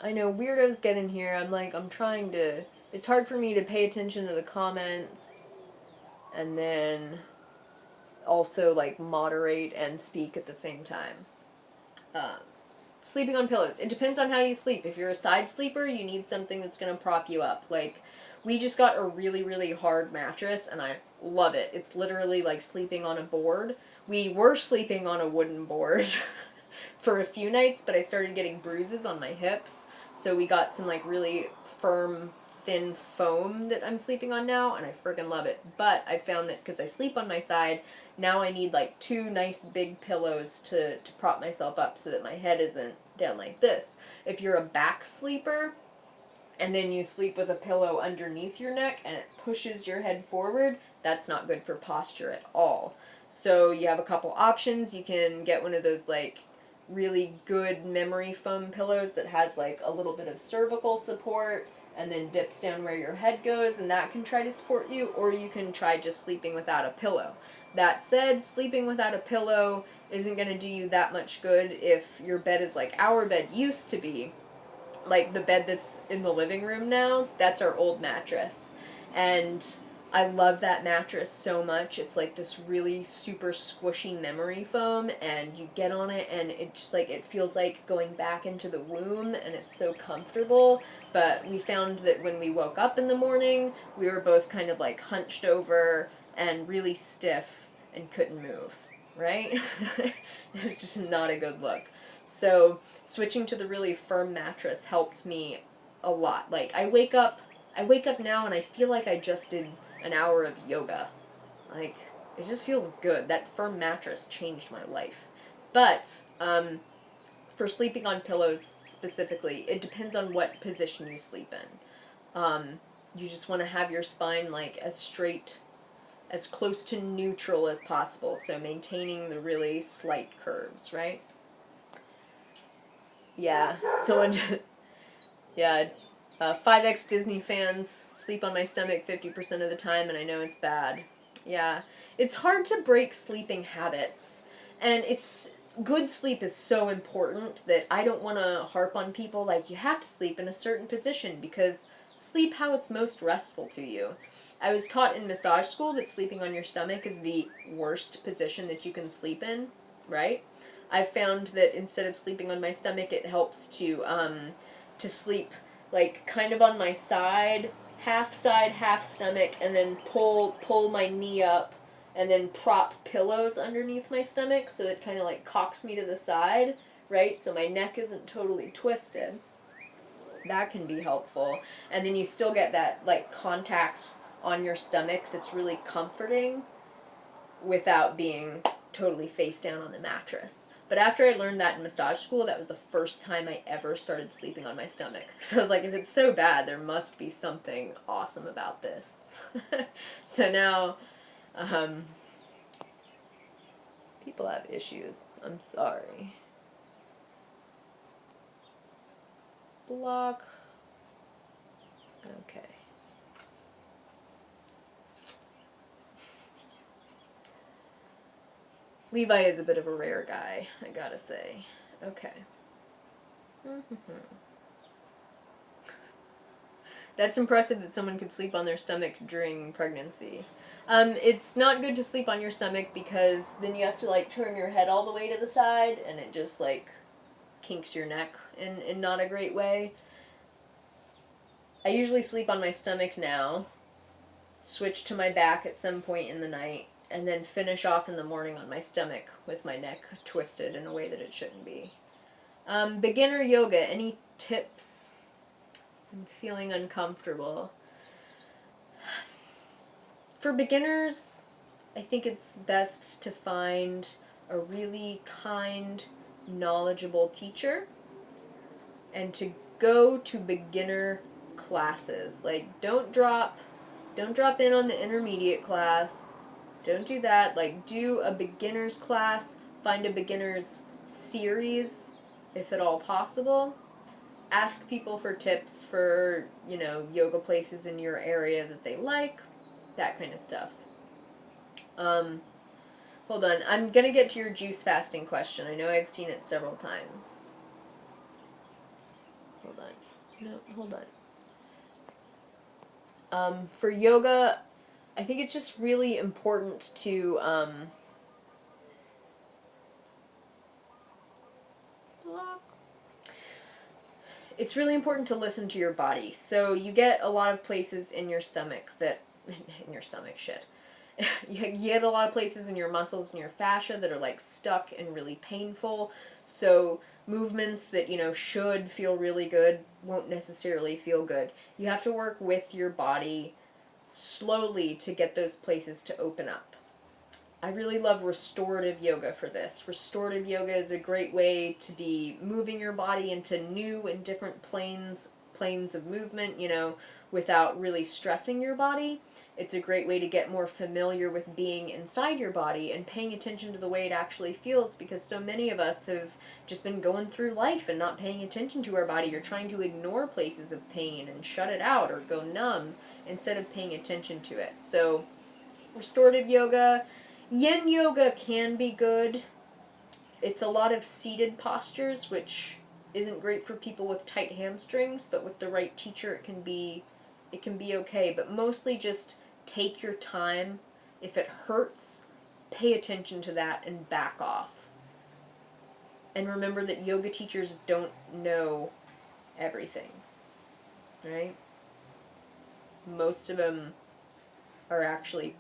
I know weirdos get in here. I'm trying to... It's hard for me to pay attention to the comments and then also, like, moderate and speak at the same time. Sleeping on pillows. It depends on how you sleep. If you're a side sleeper, you need something that's going to prop you up. Like, we just got a really, really hard mattress, and I love it. It's literally like sleeping on a board. We were sleeping on a wooden board for a few nights, but I started getting bruises on my hips, so we got some, like, really firm, thin foam that I'm sleeping on now, and I friggin' love it. But I found that because I sleep on my side, now I need, like, 2 nice big pillows to prop myself up so that my head isn't down like this. If you're a back sleeper, and then you sleep with a pillow underneath your neck and it pushes your head forward, that's not good for posture at all. So you have a couple options. You can get one of those, like, really good memory foam pillows that has, like, a little bit of cervical support and then dips down where your head goes, and that can try to support you, or you can try just sleeping without a pillow. That said, sleeping without a pillow isn't going to do you that much good if your bed is like our bed used to be. Like, the bed that's in the living room now, that's our old mattress. And I love that mattress so much. It's like this really super squishy memory foam, and you get on it and it just, like, it feels like going back into the womb, and it's so comfortable. But we found that when we woke up in the morning, we were both kind of, like, hunched over and really stiff and couldn't move, right? It's just not a good look. So switching to the really firm mattress helped me a lot. Like, I wake up now and I feel like I just did an hour of yoga. Like, it just feels good. That firm mattress changed my life. But, for sleeping on pillows specifically, it depends on what position you sleep in. You just want to have your spine, like, as straight, as close to neutral as possible. So maintaining the really slight curves, right? Yeah, someone, yeah, 5X Disney fans sleep on my stomach 50% of the time, and I know it's bad. Yeah, it's hard to break sleeping habits, and good sleep is so important that I don't want to harp on people like, you have to sleep in a certain position, because sleep how it's most restful to you. I was taught in massage school that sleeping on your stomach is the worst position that you can sleep in, right? I've found that instead of sleeping on my stomach, it helps to sleep, like, kind of on my side, half stomach, and then pull my knee up, and then prop pillows underneath my stomach, so it kind of, like, cocks me to the side, right? So my neck isn't totally twisted. That can be helpful. And then you still get that, like, contact on your stomach that's really comforting without being totally face down on the mattress. But after I learned that in massage school, that was the first time I ever started sleeping on my stomach. So I was like, if it's so bad, there must be something awesome about this. So now, people have issues. I'm sorry. Block. Okay. Levi is a bit of a rare guy, I gotta say. Okay. That's impressive that someone could sleep on their stomach during pregnancy. It's not good to sleep on your stomach because then you have to, like, turn your head all the way to the side, and it just, like, kinks your neck in not a great way. I usually sleep on my stomach now, switch to my back at some point in the night, and then finish off in the morning on my stomach with my neck twisted in a way that it shouldn't be. Beginner yoga, any tips? I'm feeling uncomfortable. For beginners, I think it's best to find a really kind, knowledgeable teacher and to go to beginner classes. Like, don't drop in on the intermediate class. Don't do that. Like, do a beginner's class, find a beginner's series, if at all possible. Ask people for tips for, yoga places in your area that they like, that kind of stuff. Hold on. I'm going to get to your juice fasting question. I know I've seen it several times. Hold on. No, hold on. For yoga, I think it's just really important to, it's really important to listen to your body. So you get a lot of places in your stomach you get a lot of places in your muscles and your fascia that are, like, stuck and really painful. So movements that, should feel really good won't necessarily feel good. You have to work with your body slowly to get those places to open up. I really love restorative yoga for this. Restorative yoga is a great way to be moving your body into new and different planes of movement, without really stressing your body. It's a great way to get more familiar with being inside your body and paying attention to the way it actually feels, because so many of us have just been going through life and not paying attention to our body, or trying to ignore places of pain and shut it out or go numb instead of paying attention to it. So, restorative yoga. Yin yoga can be good. It's a lot of seated postures, which isn't great for people with tight hamstrings, but with the right teacher it can be okay. But mostly just take your time. If it hurts, pay attention to that and back off. And remember that yoga teachers don't know everything, right? Most of them are actually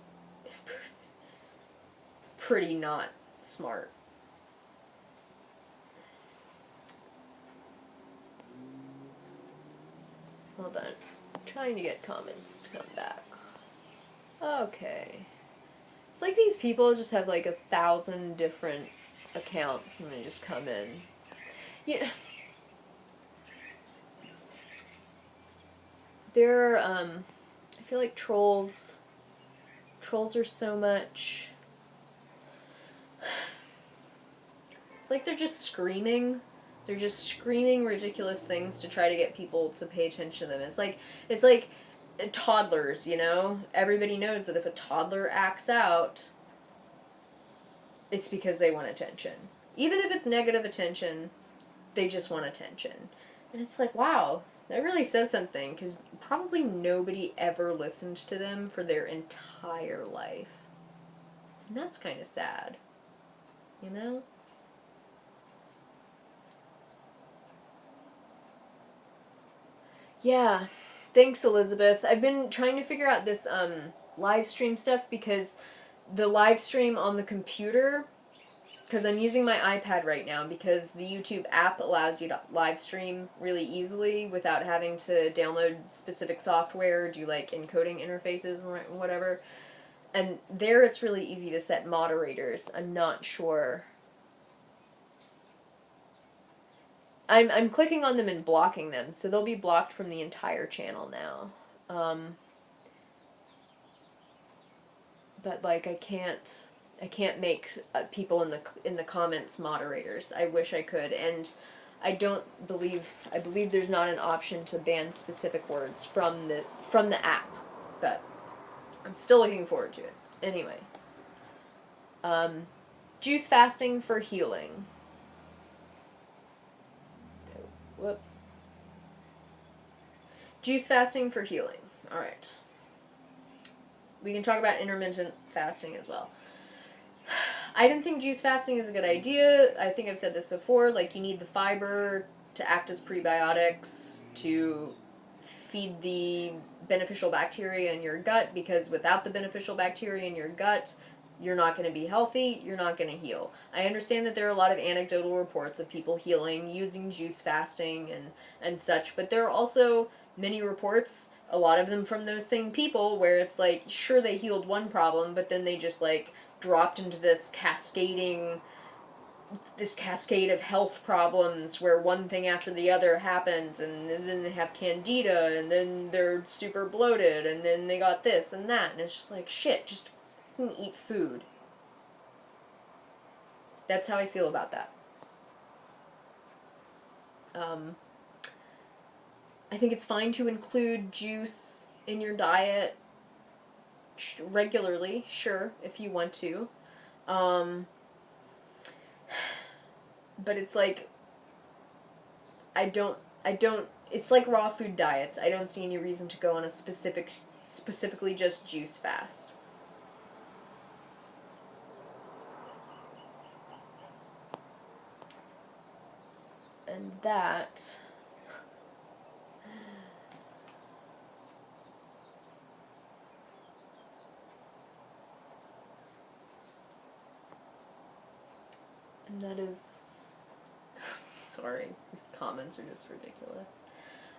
pretty not smart. Hold on. I'm trying to get comments to come back. Okay. It's like these people just have like 1,000 different accounts and they just come in. Yeah. There are, I feel like trolls are so much. It's like they're just screaming. They're just screaming ridiculous things to try to get people to pay attention to them. It's like toddlers, you know? Everybody knows that if a toddler acts out, it's because they want attention. Even if it's negative attention, they just want attention. And it's like, wow, that really says something, because probably nobody ever listened to them for their entire life. And that's kind of sad. You know? Yeah. Thanks, Elizabeth. I've been trying to figure out this live stream stuff, because the live stream on the computer, because I'm using my iPad right now, because the YouTube app allows you to live stream really easily without having to download specific software, do like encoding interfaces or whatever. And there it's really easy to set moderators. I'm not sure. I'm clicking on them and blocking them, so they'll be blocked from the entire channel now. But like I can't make people in the comments moderators. I wish I could, and I believe there's not an option to ban specific words from the app, but I'm still looking forward to it. Anyway, juice fasting for healing. Whoops. Juice fasting for healing. All right. We can talk about intermittent fasting as well. I didn't think juice fasting is a good idea. I think I've said this before. Like, you need the fiber to act as prebiotics to feed the beneficial bacteria in your gut, because without the beneficial bacteria in your gut, you're not going to be healthy, you're not going to heal. I understand that there are a lot of anecdotal reports of people healing using juice fasting and such, but there are also many reports, a lot of them from those same people, where it's like, sure, they healed one problem, but then they just like dropped into this cascade of health problems where one thing after the other happens, and then they have candida, and then they're super bloated, and then they got this and that, and it's just like, shit, just eat food. That's how I feel about that. I think it's fine to include juice in your diet regularly, sure, if you want to. But it's like, I don't, it's like raw food diets. I don't see any reason to go on a specifically just juice fast. And that... And that is... Sorry, these comments are just ridiculous.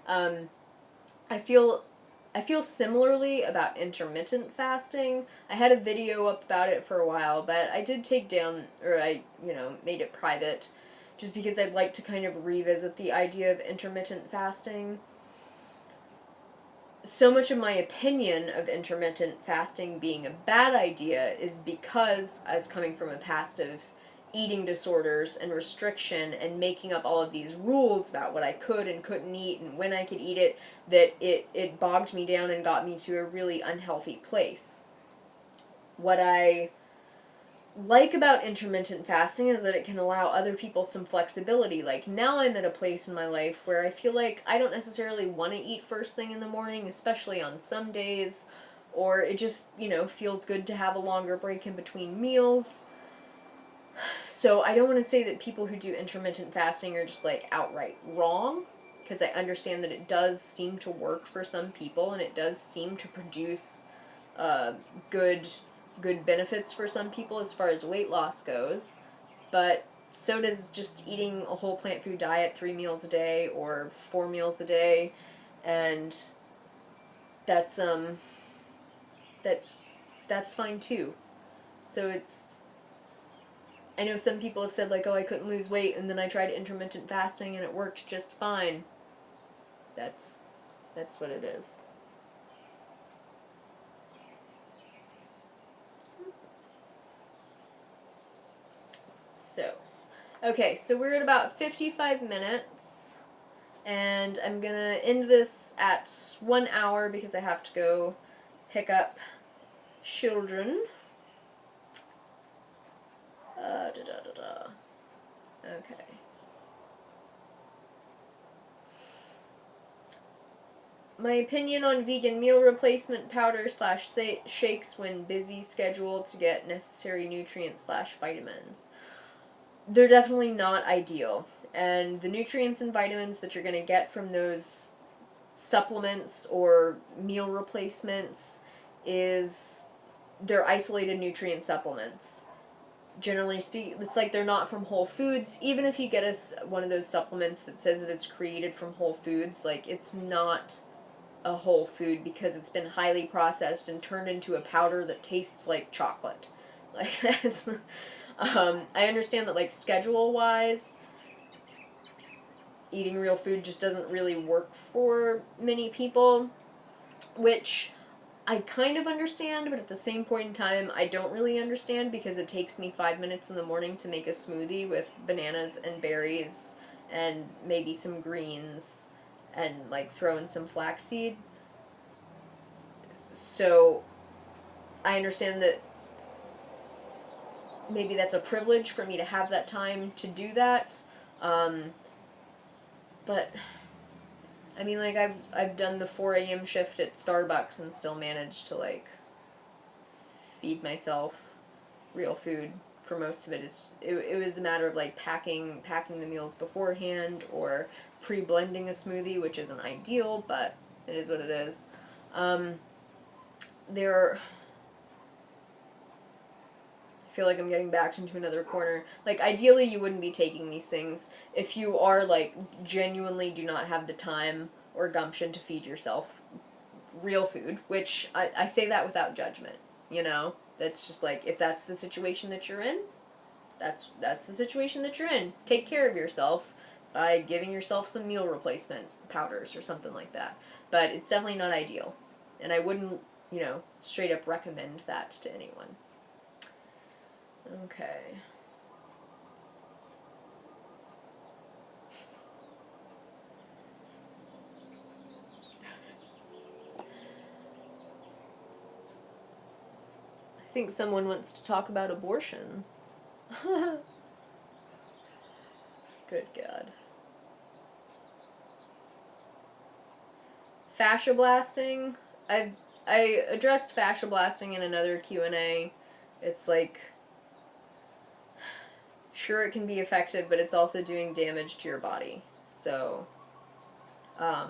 I feel similarly about intermittent fasting. I had a video up about it for a while, but I did take down, or I, made it private, just because I'd like to kind of revisit the idea of intermittent fasting. So much of my opinion of intermittent fasting being a bad idea is because I was coming from a past of eating disorders and restriction and making up all of these rules about what I could and couldn't eat and when I could eat it, that it bogged me down and got me to a really unhealthy place. What I like about intermittent fasting is that it can allow other people some flexibility. Like, now I'm at a place in my life where I feel like I don't necessarily want to eat first thing in the morning, especially on some days, or it just, feels good to have a longer break in between meals. So I don't want to say that people who do intermittent fasting are just like outright wrong, because I understand that it does seem to work for some people and it does seem to produce good benefits for some people as far as weight loss goes, but so does just eating a whole plant food diet 3 meals a day or 4 meals a day. And that's that's fine too. So I know some people have said, like, oh, I couldn't lose weight, and then I tried intermittent fasting and it worked just fine. That's what it is. So, okay, so we're at about 55 minutes, and I'm gonna end this at 1 hour because I have to go pick up children. Okay. My opinion on vegan meal replacement powder / shakes when busy schedule to get necessary nutrients / vitamins. They're definitely not ideal. And the nutrients and vitamins that you're going to get from those supplements or meal replacements they're isolated nutrient supplements. Generally speaking, it's like they're not from Whole Foods. Even if you get one of those supplements that says that it's created from Whole Foods, like, it's not a whole food because it's been highly processed and turned into a powder that tastes like chocolate. Like, that's... I understand that, like, schedule-wise, eating real food just doesn't really work for many people, which I kind of understand, but at the same point in time, I don't really understand because it takes me 5 minutes in the morning to make a smoothie with bananas and berries and maybe some greens and, like, throw in some flaxseed. So I understand that maybe that's a privilege for me to have that time to do that. But I mean, like, I've done the 4 a.m. shift at Starbucks and still managed to, like, feed myself real food for most of it. It was a matter of, like, packing the meals beforehand or pre-blending a smoothie, which isn't ideal, but it is what it is. I feel like I'm getting backed into another corner. Like, ideally you wouldn't be taking these things if you are, like, genuinely do not have the time or gumption to feed yourself real food, which I say that without judgment, you know? That's just, like, if that's the situation that you're in, that's the situation that you're in. Take care of yourself by giving yourself some meal replacement powders or something like that. But it's definitely not ideal. And I wouldn't, straight up recommend that to anyone. Okay. I think someone wants to talk about abortions. Good God. Fascia blasting. I addressed fascia blasting in another Q&A. It's like, sure, it can be effective, but it's also doing damage to your body. So, I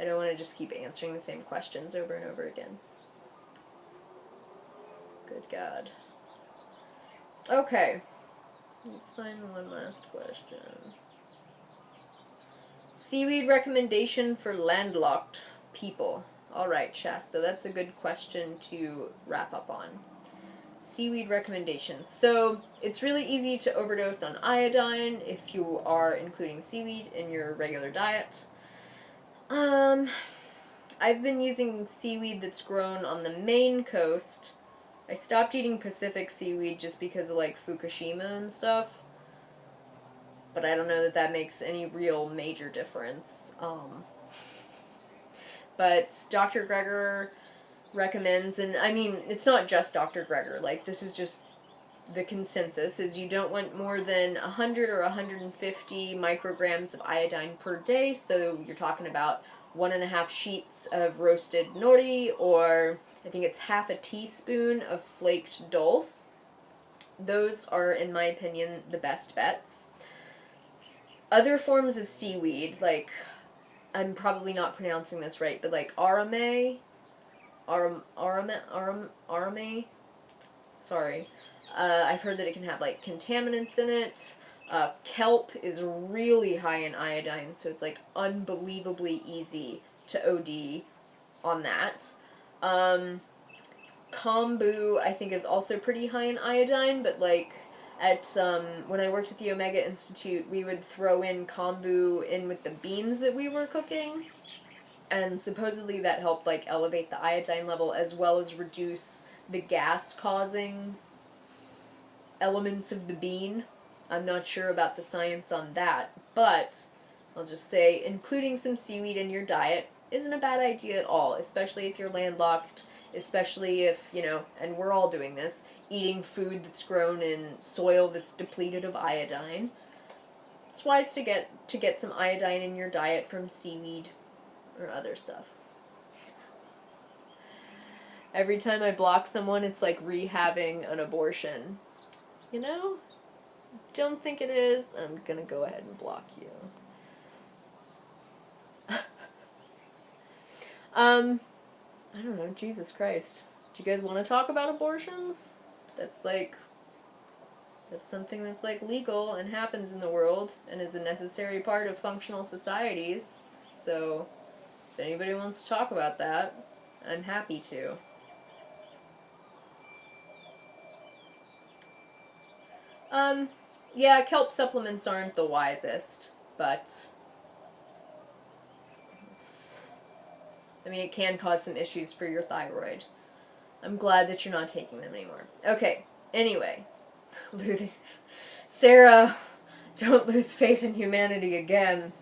don't want to just keep answering the same questions over and over again. Good God. Okay. Let's find one last question. Seaweed recommendation for landlocked people. Alright, Shasta, that's a good question to wrap up on. Seaweed recommendations. So, it's really easy to overdose on iodine if you are including seaweed in your regular diet. I've been using seaweed that's grown on the Maine coast. I stopped eating Pacific seaweed just because of, like, Fukushima and stuff. But I don't know that that makes any real major difference. But Dr. Greger recommends, and I mean, it's not just Dr. Greger, like, this is just the consensus, is you don't want more than 100 or 150 micrograms of iodine per day, so you're talking about 1.5 sheets of roasted nori, or I think it's half a teaspoon of flaked dulse. Those are, in my opinion, the best bets. Other forms of seaweed, like, I'm probably not pronouncing this right, but like arame, sorry. I've heard that it can have, like, contaminants in it. Kelp is really high in iodine, so it's like unbelievably easy to OD on that. Kombu, I think, is also pretty high in iodine, but like at when I worked at the Omega Institute, we would throw in kombu in with the beans that we were cooking, and supposedly that helped like elevate the iodine level as well as reduce the gas causing elements of the bean. I'm not sure about the science on that, but I'll just say including some seaweed in your diet isn't a bad idea at all, especially if you're landlocked, especially if, and we're all doing this, eating food that's grown in soil that's depleted of iodine. It's wise to get some iodine in your diet from seaweed or other stuff. Every time I block someone, it's like rehabbing an abortion. Don't think it is. I'm gonna go ahead and block you. I don't know, Jesus Christ. Do you guys want to talk about abortions? That's something that's like legal and happens in the world and is a necessary part of functional societies. So, if anybody wants to talk about that, I'm happy to. Yeah, kelp supplements aren't the wisest, but it can cause some issues for your thyroid. I'm glad that you're not taking them anymore. Okay, anyway. Sarah, don't lose faith in humanity again.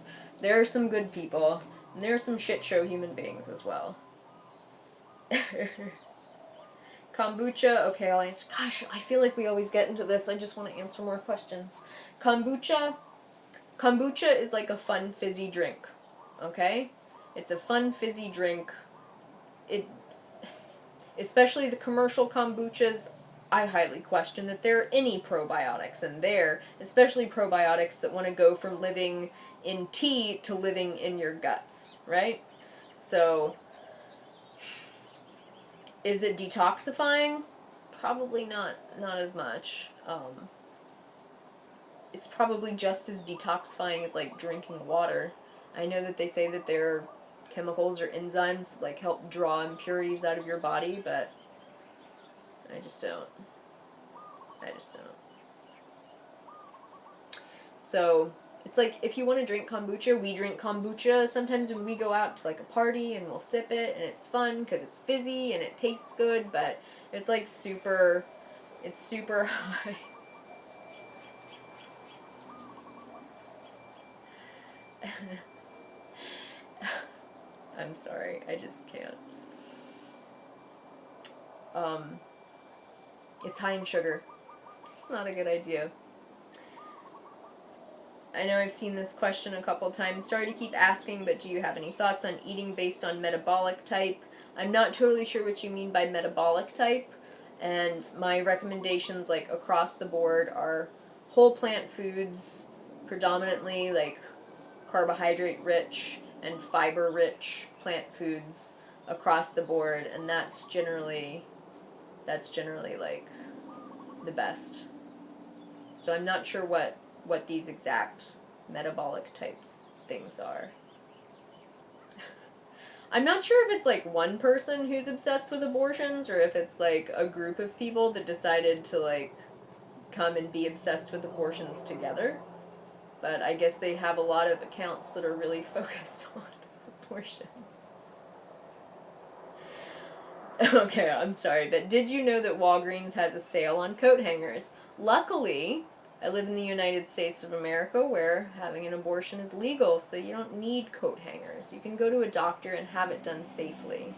There are some good people, and there are some shit show human beings as well. Kombucha, okay, I'll answer. Gosh, I feel like we always get into this. I just want to answer more questions. Kombucha is like a fun fizzy drink, okay? It's a fun fizzy drink. Especially the commercial kombuchas, I highly question that there are any probiotics in there, especially probiotics that want to go from living in tea to living in your guts, right? So, is it detoxifying? Probably not as much. It's probably just as detoxifying as like drinking water. I know that they say that there are chemicals or enzymes that like help draw impurities out of your body, but I just don't. So, it's like if you want to drink kombucha, we drink kombucha sometimes when we go out to like a party and we'll sip it and it's fun because it's fizzy and it tastes good, but it's like super high. I'm sorry, I just can't. It's high in sugar. It's not a good idea. I know I've seen this question a couple times. Sorry to keep asking, but do you have any thoughts on eating based on metabolic type? I'm not totally sure what you mean by metabolic type, and my recommendations, like, across the board are whole plant foods, predominantly, like, carbohydrate-rich and fiber-rich plant foods across the board, and that's generally, like, the best. So I'm not sure what these exact metabolic types things are. I'm not sure if it's like one person who's obsessed with abortions or if it's like a group of people that decided to like come and be obsessed with abortions together. But I guess they have a lot of accounts that are really focused on abortions. Okay, I'm sorry, but did you know that Walgreens has a sale on coat hangers? Luckily, I live in the United States of America where having an abortion is legal, so you don't need coat hangers. You can go to a doctor and have it done safely.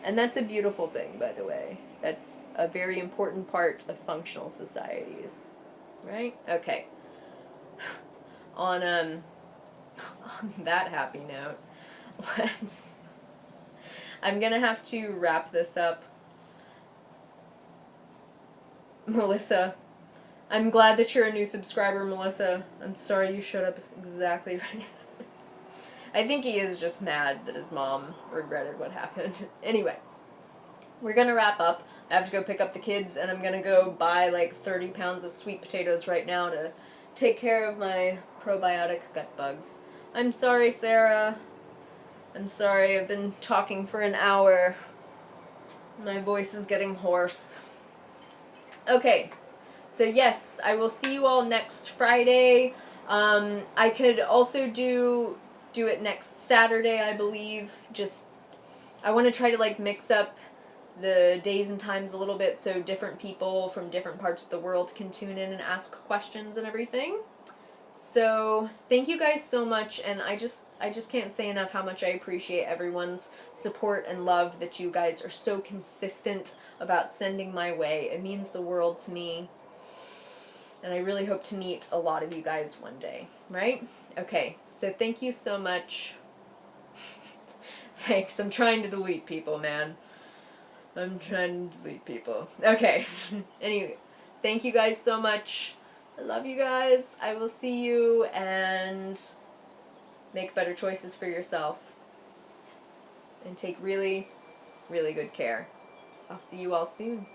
And that's a beautiful thing, by the way. That's a very important part of functional societies. Right? Okay. On that happy note, I'm gonna have to wrap this up. Melissa, I'm glad that you're a new subscriber, Melissa. I'm sorry you showed up exactly right. I think he is just mad that his mom regretted what happened. Anyway, we're gonna wrap up. I have to go pick up the kids, and I'm gonna go buy like 30 pounds of sweet potatoes right now to take care of my probiotic gut bugs. I'm sorry, Sarah. I'm sorry, I've been talking for an hour. My voice is getting hoarse. Okay, so yes, I will see you all next Friday. I could also do it next Saturday, I believe. Just, I want to try to like mix up the days and times a little bit so different people from different parts of the world can tune in and ask questions and everything. So thank you guys so much, and I just can't say enough how much I appreciate everyone's support and love, that you guys are so consistent about sending my way. It means the world to me, and I really hope to meet a lot of you guys one day, right? Okay, so thank you so much. Thanks, I'm trying to delete people, man. I'm trying to delete people. Okay, anyway, thank you guys so much. I love you guys. I will see you, and make better choices for yourself. And take really, really good care. I'll see you all soon.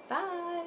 Bye.